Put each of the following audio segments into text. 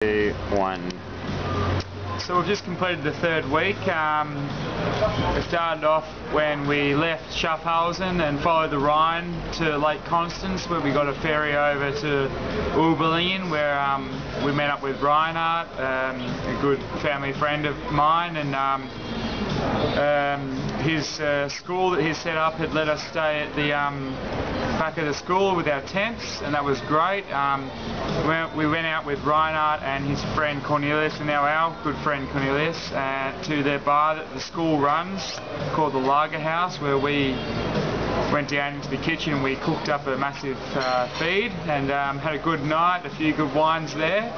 One. So we've just completed the third week. We started off when we left Schaffhausen and followed the Rhine to Lake Constance, where we got a ferry over to Ubelingen, where we met up with Reinhard, a good family friend of mine, and his school that he set up had let us stay at the back of the school with our tents, and that was great. We went out with Reinhard and his friend Cornelius, and now our good friend Cornelius, to their bar that the school runs called the Lager House, where we went down into the kitchen and we cooked up a massive feed and had a good night, a few good wines there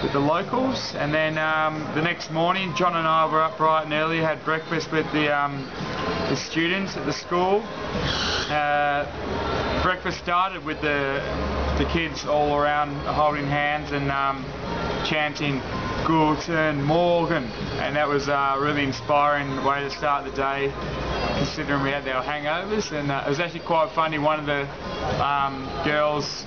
with the locals. And then the next morning John and I were up bright and early, had breakfast with the students at the school. Breakfast started with the kids all around holding hands and chanting Guten Morgen, and that was a really inspiring way to start the day, considering we had our hangovers. And it was actually quite funny. One of the girls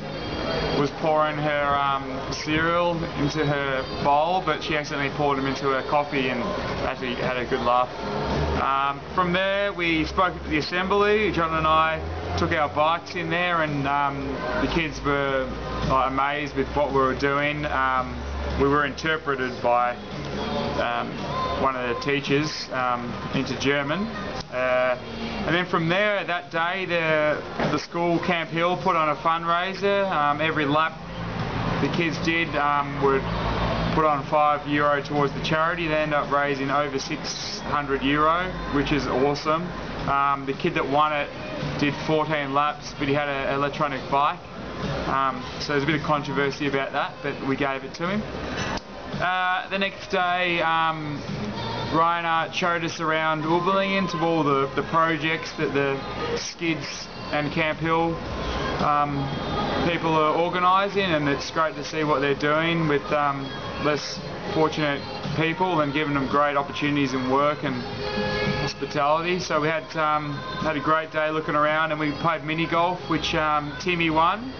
was pouring her cereal into her bowl, but she accidentally poured them into her coffee and actually had a good laugh. From there we spoke at the assembly. John and I took our bikes in there, and the kids were amazed with what we were doing. We were interpreted by one of the teachers into German. And then from there, that day, the school Camp Hill put on a fundraiser. Every lap the kids did would put on €5 towards the charity. They ended up raising over €600, which is awesome. The kid that won it did 14 laps, but he had an electronic bike. So there's a bit of controversy about that, but we gave it to him. The next day, Reinhard showed us around Ubelingen to all the projects that the Skids and Camp Hill people are organising, and it's great to see what they're doing with less fortunate people and giving them great opportunities in work and hospitality. So we had a great day looking around, and we played mini golf, which Timmy won.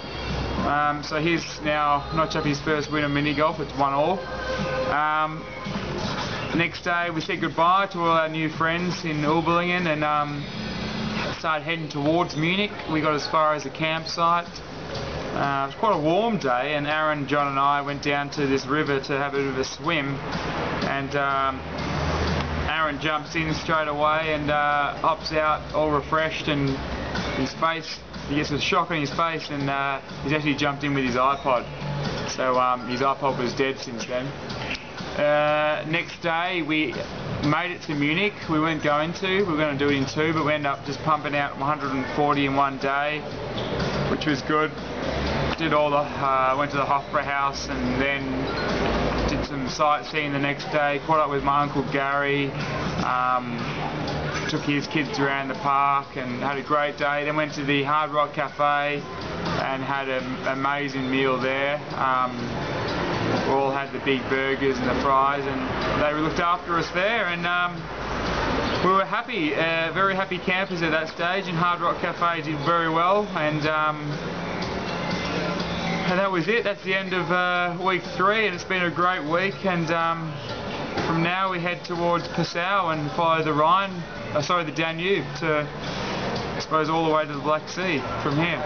So he's now notched up his first win of mini golf. It's 1-all. Next day we said goodbye to all our new friends in Ubelingen and started heading towards Munich. We got as far as the campsite. It was quite a warm day, and Aaron, John and I went down to this river to have a bit of a swim, and Aaron jumps in straight away and hops out all refreshed, and his face, he gets a shock on his face, and he's actually jumped in with his iPod. So his iPod was dead since then. Next day we made it to Munich. We weren't going to. We were going to do it in 2, but we ended up just pumping out 140 in one day, which was good. Did all the went to the Hofbrauhaus and then did some sightseeing the next day. Caught up with my uncle Gary. Took his kids around the park and had a great day. Then went to the Hard Rock Cafe and had an amazing meal there. We all had the big burgers and the fries, and they looked after us there, and we were happy, very happy campers at that stage, and Hard Rock Cafe did very well, and that was it. That's the end of week 3, and it's been a great week, and from now we head towards Passau and follow the Rhine, the Danube, to, I suppose, all the way to the Black Sea from here.